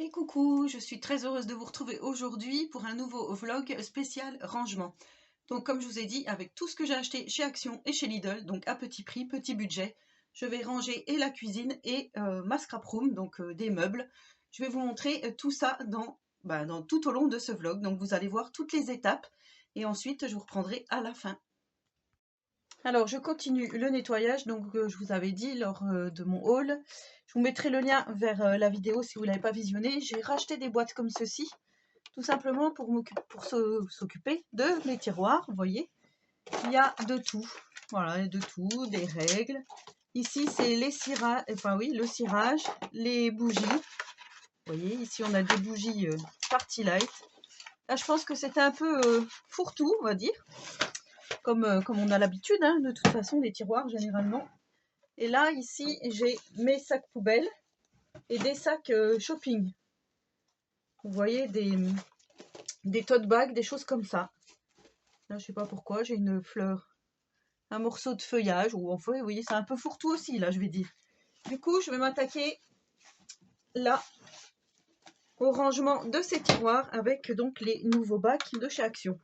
Et coucou, je suis très heureuse de vous retrouver aujourd'hui pour un nouveau vlog spécial rangement. Donc comme je vous ai dit, avec tout ce que j'ai acheté chez Action et chez Lidl, donc à petit prix, petit budget, je vais ranger et la cuisine et ma scrap room, donc des meubles. Je vais vous montrer tout ça tout au long de ce vlog, donc vous allez voir toutes les étapes et ensuite je vous reprendrai à la fin. Alors je continue le nettoyage, donc je vous avais dit lors de mon haul. Je vous mettrai le lien vers la vidéo si vous ne l'avez pas visionné. J'ai racheté des boîtes comme ceci, tout simplement pour s'occuper de mes tiroirs. Vous voyez, il y a de tout. Voilà, de tout, des règles. Ici c'est les cirages, le cirage, les bougies. Vous voyez, ici on a des bougies Party Light. Là je pense que c'était un peu fourre-tout, on va dire. Comme on a l'habitude, hein, de toute façon, des tiroirs généralement. Et là, ici, j'ai mes sacs poubelles et des sacs shopping. Vous voyez, des tote bags, des choses comme ça. Là, je sais pas pourquoi, j'ai une fleur, un morceau de feuillage, ou enfin, vous voyez, c'est un peu fourre-tout aussi, là, je vais dire. Du coup, je vais m'attaquer là au rangement de ces tiroirs avec donc les nouveaux bacs de chez Action.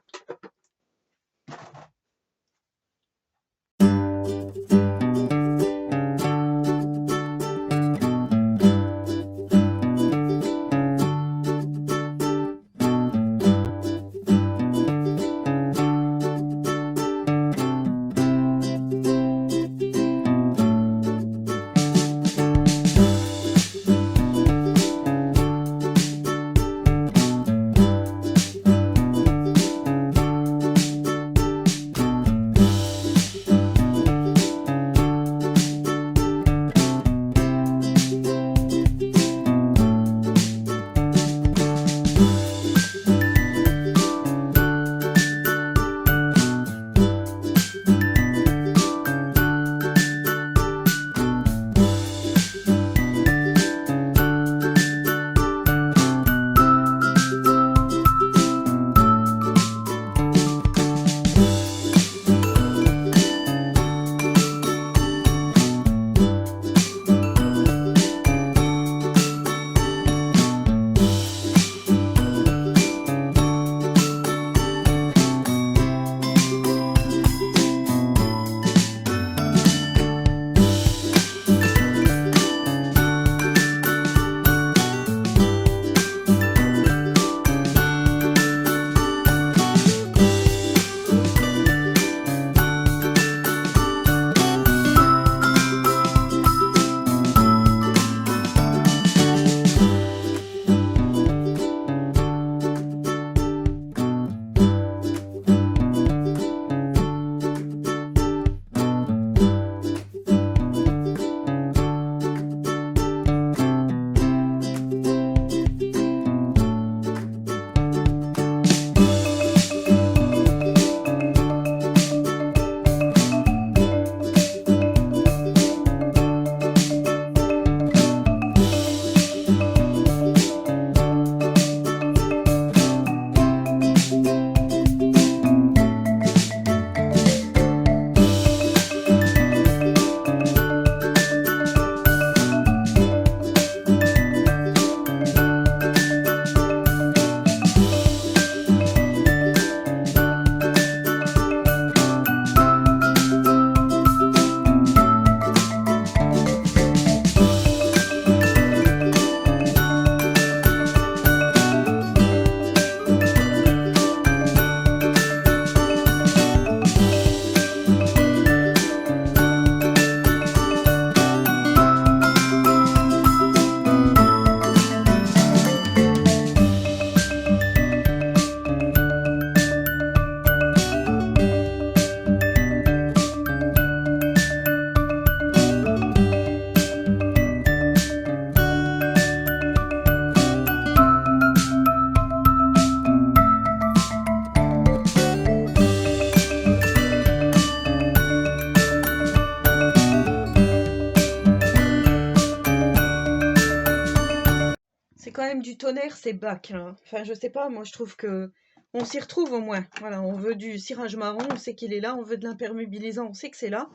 Quand même du tonnerre ces bacs là. Enfin je sais pas, moi je trouve que on s'y retrouve au moins. Voilà, on veut du cirage marron, on sait qu'il est là, on veut de l'imperméabilisant, on sait que c'est là.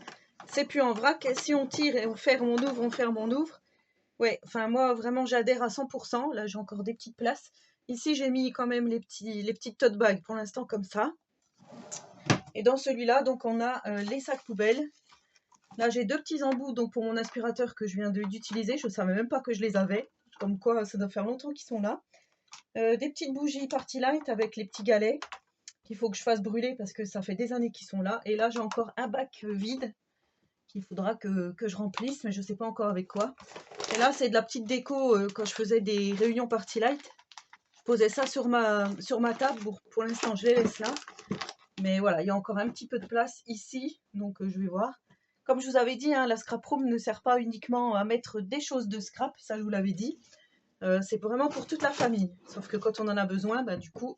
C'est plus en vrac. Si on tire et on ferme, on ouvre, on ferme, on ouvre. Ouais, enfin moi vraiment j'adhère à 100%. Là j'ai encore des petites places. Ici j'ai mis quand même les petites tote bags pour l'instant comme ça. Et dans celui-là, donc on a les sacs poubelles. Là j'ai deux petits embouts donc pour mon aspirateur que je viens d'utiliser. Je ne savais même pas que je les avais. Comme quoi ça doit faire longtemps qu'ils sont là. Des petites bougies Party Light avec les petits galets qu'il faut que je fasse brûler parce que ça fait des années qu'ils sont là. Et là j'ai encore un bac vide qu'il faudra que je remplisse, mais je ne sais pas encore avec quoi. Et là c'est de la petite déco quand je faisais des réunions Party Light. Je posais ça sur ma table. Pour l'instant je les laisse là. Mais voilà, il y a encore un petit peu de place ici, donc je vais voir. Comme je vous avais dit, hein, la scrap room ne sert pas uniquement à mettre des choses de scrap, ça je vous l'avais dit. C'est vraiment pour toute la famille. Sauf que quand on en a besoin, bah, du coup,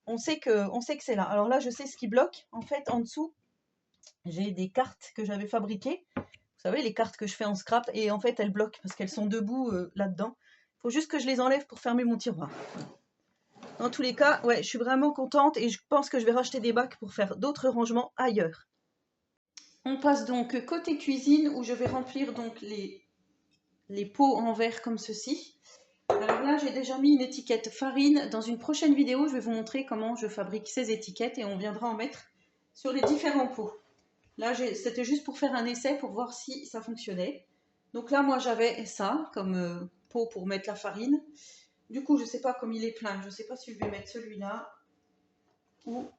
on sait que c'est là. Alors là, je sais ce qui bloque. En fait, en dessous, j'ai des cartes que j'avais fabriquées. Vous savez, les cartes que je fais en scrap. Et en fait, elles bloquent parce qu'elles sont debout là-dedans. Il faut juste que je les enlève pour fermer mon tiroir. Dans tous les cas, ouais, je suis vraiment contente et je pense que je vais racheter des bacs pour faire d'autres rangements ailleurs. On passe donc côté cuisine où je vais remplir donc les pots en verre comme ceci. Alors là, j'ai déjà mis une étiquette farine. Dans une prochaine vidéo, je vais vous montrer comment je fabrique ces étiquettes et on viendra en mettre sur les différents pots. Là, c'était juste pour faire un essai pour voir si ça fonctionnait. Donc là, moi, j'avais ça comme pot pour mettre la farine. Du coup, je ne sais pas comme il est plein. Je ne sais pas si je vais mettre celui-là ou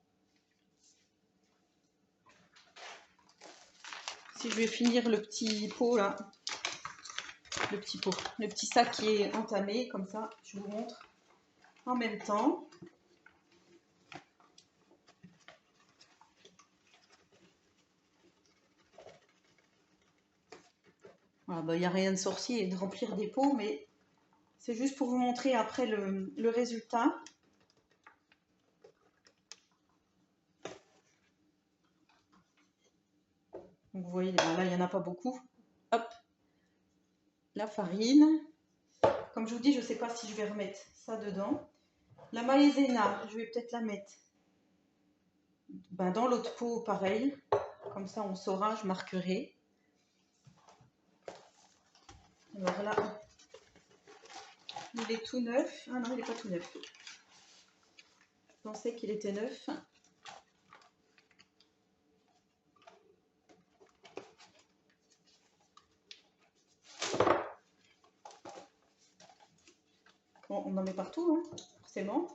si je vais finir le petit pot là. Le petit pot, le petit sac qui est entamé. Comme ça, je vous montre en même temps. Voilà, bah, y a rien de sorcier de remplir des pots, mais c'est juste pour vous montrer après le résultat. Donc vous voyez, là, il n'y en a pas beaucoup. Hop, la farine. Comme je vous dis, je ne sais pas si je vais remettre ça dedans. La maïzena, je vais peut-être la mettre dans l'autre pot, pareil. Comme ça, on saura, je marquerai. Alors là, il est tout neuf. Ah non, il n'est pas tout neuf. Je pensais qu'il était neuf. Bon, on en met partout, hein, forcément.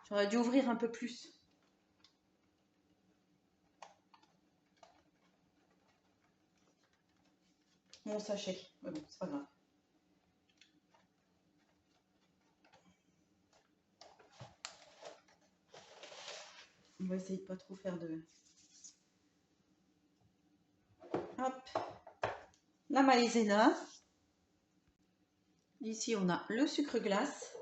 J'aurais dû ouvrir un peu plus. Mon sachet. Mais bon, c'est pas grave. On va essayer de pas trop faire de... Hop. La maïzena. Ici, on a le sucre glace.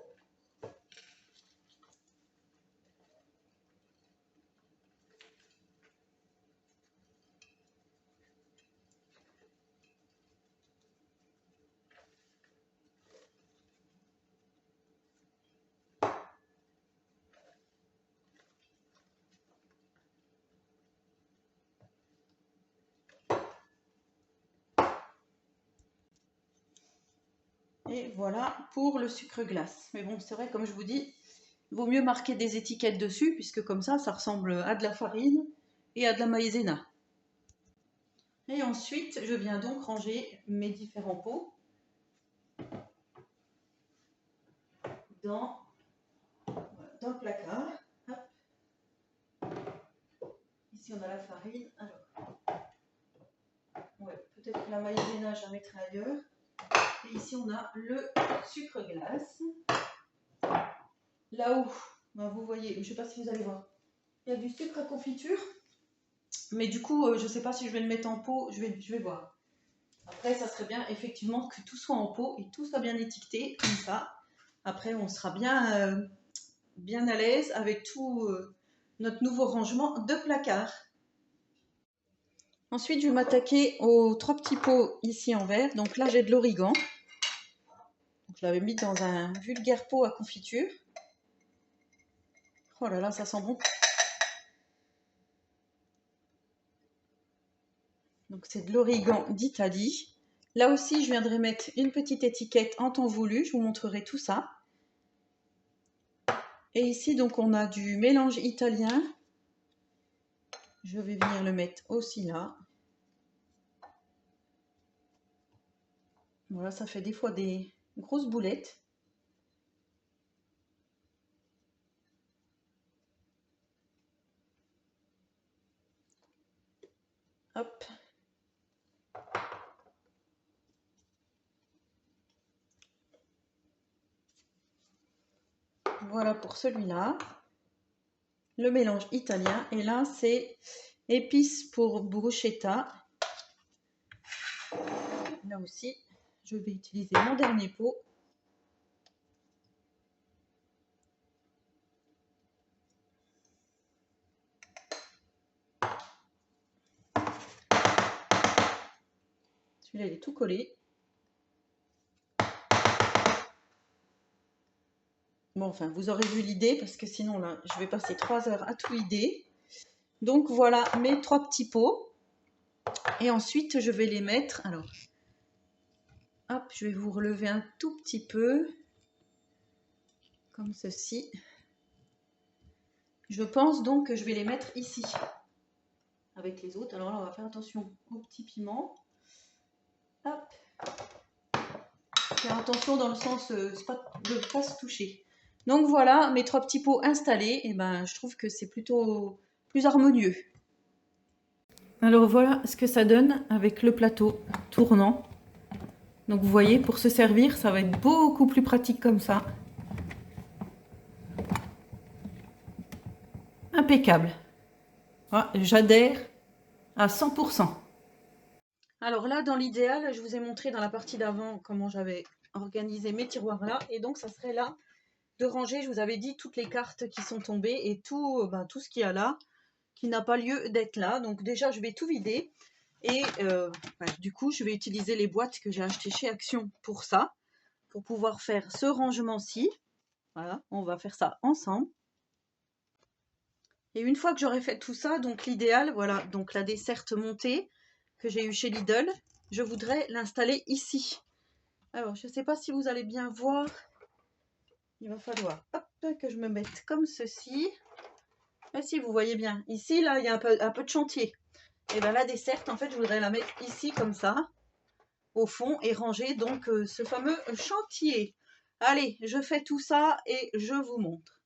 Et voilà pour le sucre glace. Mais bon, c'est vrai, comme je vous dis, il vaut mieux marquer des étiquettes dessus, puisque comme ça ressemble à de la farine et à de la maïzena. Et ensuite, je viens donc ranger mes différents pots dans le placard. Hop. Ici, on a la farine. Alors, ouais, peut-être que la maïzena, je la mettrai ailleurs. Et ici, on a le sucre glace. Là-haut, ben vous voyez, je ne sais pas si vous allez voir, il y a du sucre à confiture. Mais du coup, je ne sais pas si je vais le mettre en pot, je vais voir. Après, ça serait bien effectivement que tout soit en pot et tout soit bien étiqueté, comme ça. Après, on sera bien, bien à l'aise avec tout notre nouveau rangement de placard. Ensuite, je vais m'attaquer aux 3 petits pots ici en verre. Donc là, j'ai de l'origan. Je l'avais mis dans un vulgaire pot à confiture. Oh là là, ça sent bon. Donc c'est de l'origan d'Italie. Là aussi, je viendrai mettre une petite étiquette en temps voulu. Je vous montrerai tout ça. Et ici, donc, on a du mélange italien. Je vais venir le mettre aussi là. Voilà, ça fait des fois des grosses boulettes. Hop. Voilà pour celui-là. Le mélange italien. Et là, c'est épices pour bruschetta. Là aussi, je vais utiliser mon dernier pot. Celui-là, il est tout collé. Bon, enfin, vous aurez vu l'idée parce que sinon, là, je vais passer 3 heures à tout vider. Donc, voilà mes 3 petits pots. Et ensuite, je vais les mettre. Alors, hop, je vais vous relever un tout petit peu. Comme ceci. Je pense donc que je vais les mettre ici. Avec les autres. Alors là, on va faire attention aux petits piments. Hop. Faire attention dans le sens de ne pas se toucher. Donc voilà, mes 3 petits pots installés. Et ben, je trouve que c'est plutôt plus harmonieux. Alors voilà ce que ça donne avec le plateau tournant. Donc vous voyez, pour se servir, ça va être beaucoup plus pratique comme ça. Impeccable. Ah, j'adhère à 100%. Alors là, dans l'idéal, je vous ai montré dans la partie d'avant comment j'avais organisé mes tiroirs là. Et donc, ça serait là de ranger, je vous avais dit, toutes les cartes qui sont tombées et tout, tout ce qu'il y a là, qui n'a pas lieu d'être là. Donc déjà, je vais tout vider. Et du coup, je vais utiliser les boîtes que j'ai achetées chez Action pour ça, pour pouvoir faire ce rangement-ci. Voilà, on va faire ça ensemble. Et une fois que j'aurai fait tout ça, donc l'idéal, voilà, donc la desserte montée que j'ai eue chez Lidl, je voudrais l'installer ici. Alors, je ne sais pas si vous allez bien voir. Il va falloir hop, que je me mette comme ceci. Et si vous voyez bien, ici, là, il y a un peu de chantier. Et bien la desserte, en fait, je voudrais la mettre ici, comme ça, au fond, et ranger donc ce fameux chantier. Allez, je fais tout ça et je vous montre.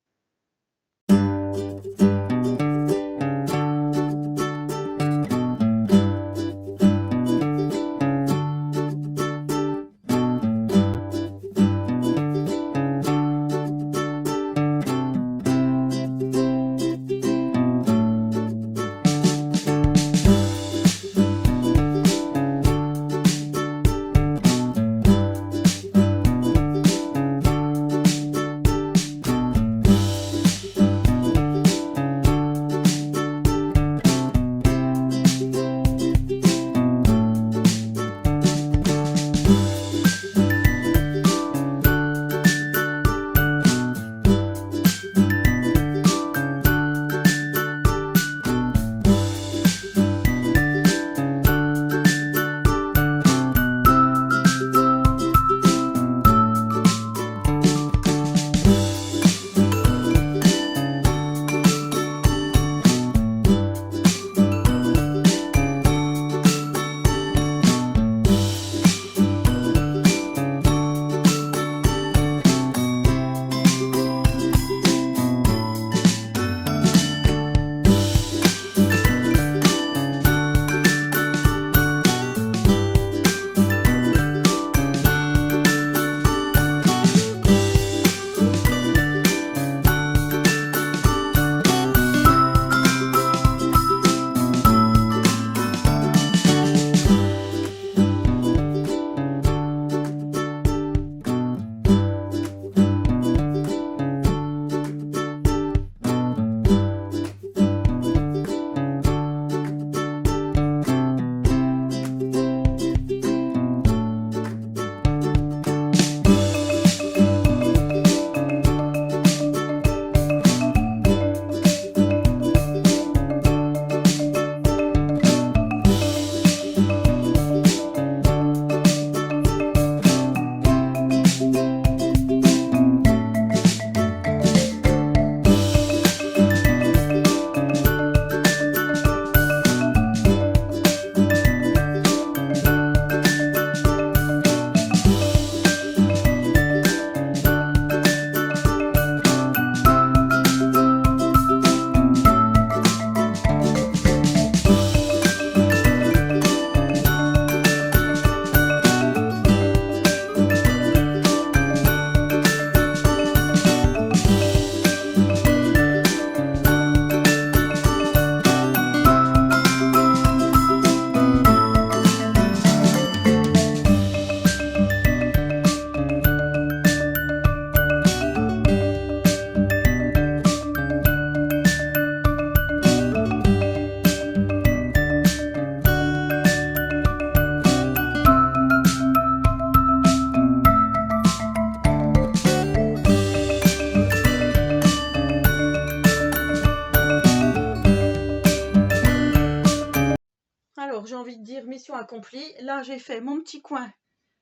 mission accomplie. Là, j'ai fait mon petit coin.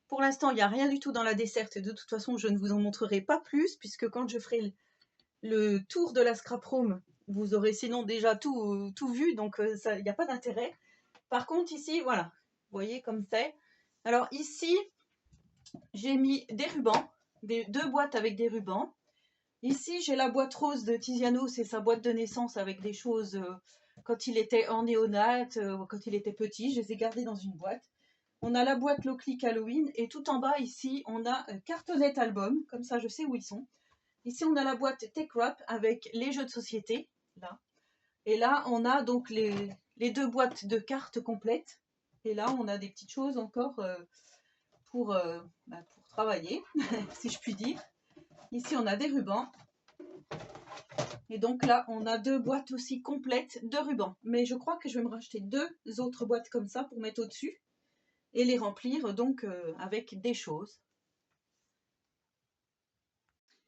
Pour l'instant, il n'y a rien du tout dans la desserte. De toute façon, je ne vous en montrerai pas plus, puisque quand je ferai le tour de la scrap room, vous aurez sinon déjà tout vu, donc il n'y a pas d'intérêt. Par contre, ici, voilà, vous voyez comme c'est. Alors ici, j'ai mis des rubans, deux boîtes avec des rubans. Ici, j'ai la boîte rose de Tiziano, c'est sa boîte de naissance avec des choses quand il était en néonate, quand il était petit, je les ai gardées dans une boîte. On a la boîte Loclick Halloween et tout en bas ici, on a cartonnette album, comme ça je sais où ils sont. Ici, on a la boîte Tech Wrap avec les jeux de société, là. Et là, on a donc les deux boîtes de cartes complètes. Et là, on a des petites choses encore pour travailler, si je puis dire. Ici, on a des rubans. Et donc là, on a deux boîtes aussi complètes de rubans. Mais je crois que je vais me racheter deux autres boîtes comme ça pour mettre au-dessus et les remplir donc avec des choses.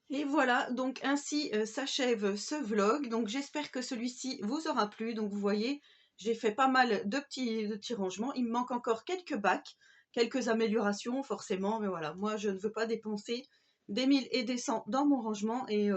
Et voilà, donc ainsi s'achève ce vlog. Donc j'espère que celui-ci vous aura plu. Donc vous voyez, j'ai fait pas mal de petits rangements. Il me manque encore quelques bacs, quelques améliorations forcément. Mais voilà, moi je ne veux pas dépenser des 1000 et des 100 dans mon rangement. Et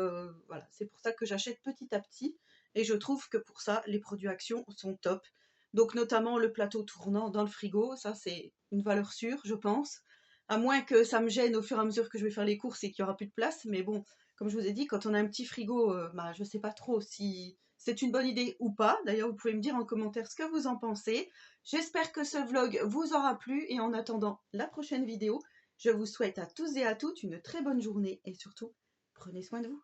voilà, c'est pour ça que j'achète petit à petit. Et je trouve que pour ça, les produits Action sont top. Donc notamment le plateau tournant dans le frigo, ça c'est une valeur sûre, je pense. À moins que ça me gêne au fur et à mesure que je vais faire les courses et qu'il n'y aura plus de place. Mais bon, comme je vous ai dit, quand on a un petit frigo, je ne sais pas trop si c'est une bonne idée ou pas. D'ailleurs, vous pouvez me dire en commentaire ce que vous en pensez. J'espère que ce vlog vous aura plu. Et en attendant la prochaine vidéo, je vous souhaite à tous et à toutes une très bonne journée. Et surtout, prenez soin de vous.